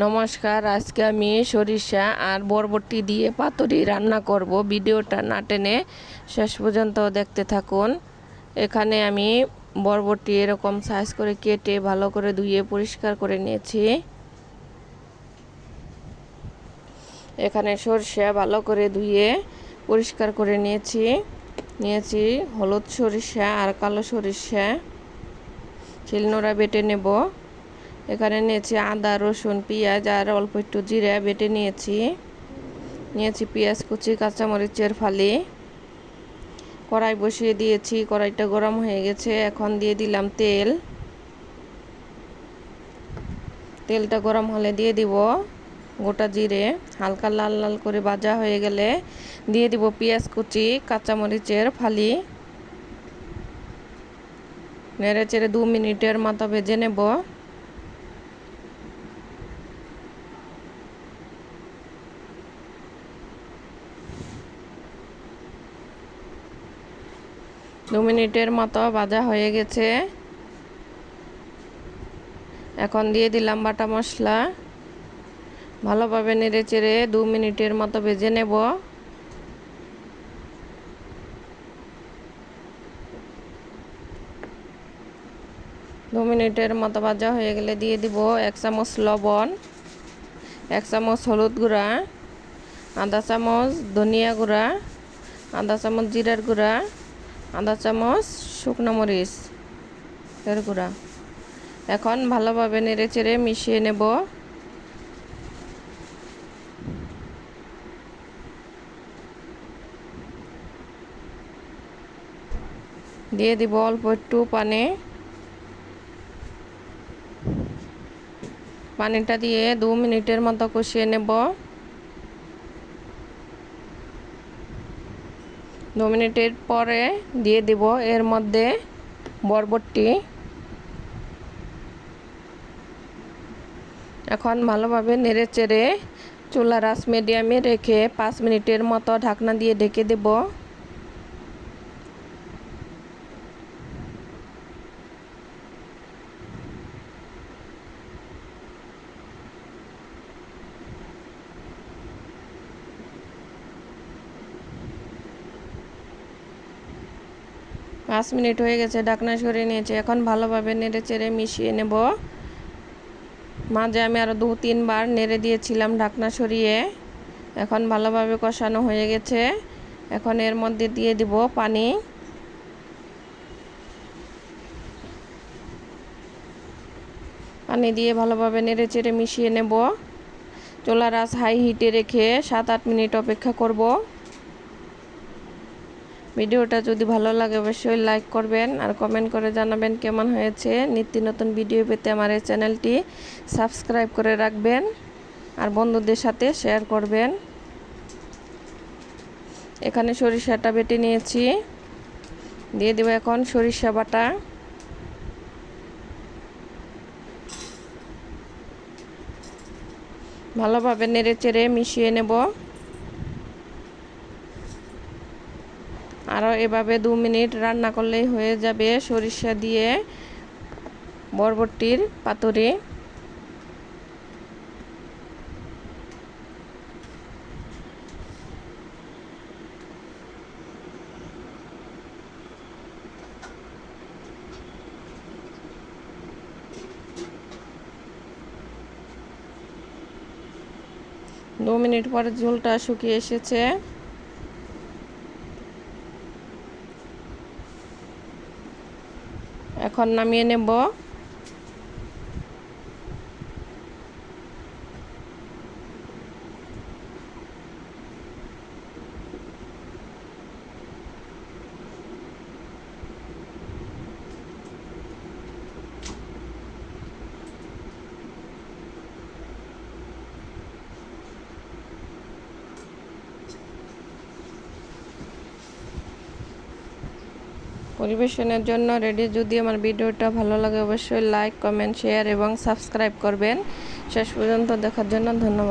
নমস্কার, আজকে আমি সরিষা আর বরবটি দিয়ে পাতুরি রান্না করব। ভিডিওটা না টেনে শেষ পর্যন্ত দেখতে থাকুন। এখানে আমি বরবটি এরকম সাইজ করে কেটে ভালো করে ধুয়ে পরিষ্কার করে নিয়েছি। এখানে সরিষা ভালো করে ধুয়ে পরিষ্কার করে নিয়েছি হলুদ সরিষা আর কালো সরিষা শিলনোড়া বেটে নেব। এখানে নিয়েছি আদা, রসুন, পেঁয়াজ আর অল্প একটু জিরা বেটে নিয়েছি পেঁয়াজ কুচি, কাঁচামরিচের ফালি। কড়াই বসিয়ে দিয়েছি, কড়াইটা গরম হয়ে গেছে। এখন দিয়ে দিলাম তেলটা গরম হলে দিয়ে দিব গোটা জিরে। হালকা লাল লাল করে ভাজা হয়ে গেলে দিয়ে দিব পেঁয়াজ কুচি, কাঁচামরিচের ফালি। নেড়ে চেড়ে 2 মিনিটের মতো ভেজে নেব। দু মিনিটের মতো ভাজা হয়ে গেছে। এখন দিয়ে দিলাম বাটা মশলা। ভালোভাবে নেড়ে চেড়ে 2 মিনিটের মতো ভেজে নেব। দু মিনিটের মতো ভাজা হয়ে গেলে দিয়ে দিব 1 চামচ লবণ, 1 চামচ হলুদ গুঁড়া, আধা চামচ ধনিয়া গুঁড়া, আধা চামচ জিরার গুঁড়া, আধা চামচ শুকনো মরিচ এর গুঁড়া। এখন ভালোভাবে নেড়ে চেড়ে মিশিয়ে নেব। দিয়ে দিব অল্প একটু পানিটা দিয়ে 2 মিনিটের মতো কষিয়ে নেব। 2 মিনিটের পরে দিয়ে দিব এর মধ্যে বরবটি। এখন ভালোভাবে নেড়ে চেড়ে চুলার আঁচ মিডিয়ামে রেখে 5 মিনিটের মতো ঢাকনা দিয়ে ঢেকে দেব। পাঁচ মিনিট হয়ে গেছে, ঢাকনা সরিয়ে নিয়েছি। এখন ভালোভাবে নেড়ে চেড়ে মিশিয়ে নেব। মাঝে আমি আরও 2-3 বার নেড়ে দিয়েছিলাম ঢাকনা সরিয়ে। এখন ভালোভাবে কষানো হয়ে গেছে। এখন এর মধ্যে দিয়ে দিব পানি। পানি দিয়ে ভালোভাবে নেড়ে চেড়ে মিশিয়ে নেব। চুলার আঁচ হাই হিটে রেখে 7-8 মিনিট অপেক্ষা করব। ভিডিওটা যদি ভালো লাগে অবশ্যই লাইক করবেন আর কমেন্ট করে জানাবেন কেমন হয়েছে। নিত্য নতুন ভিডিও পেতে আমার এই চ্যানেলটি সাবস্ক্রাইব করে রাখবেন আর বন্ধুদের সাথে শেয়ার করবেন। এখানে সরিষাটা বেটে নিয়েছি, দিয়ে দেব এখন সরিষা বাটা। ভালোভাবে নেড়ে চেড়ে মিশিয়ে নেব। আরও এভাবে 2 মিনিট রান্না করলেই হয়ে যাবে সরিষা দিয়ে বরবটির পাতুরি। দু মিনিট পরে ঝোলটা শুকিয়ে এসেছে। এখন নামিয়ে নেব। পরিবেশনের জন্য রেডি। যদি আমার ভিডিওটা ভালো লাগে অবশ্যই লাইক, কমেন্ট, শেয়ার এবং সাবস্ক্রাইব করবেন। শেষ পর্যন্ত দেখার জন্য ধন্যবাদ।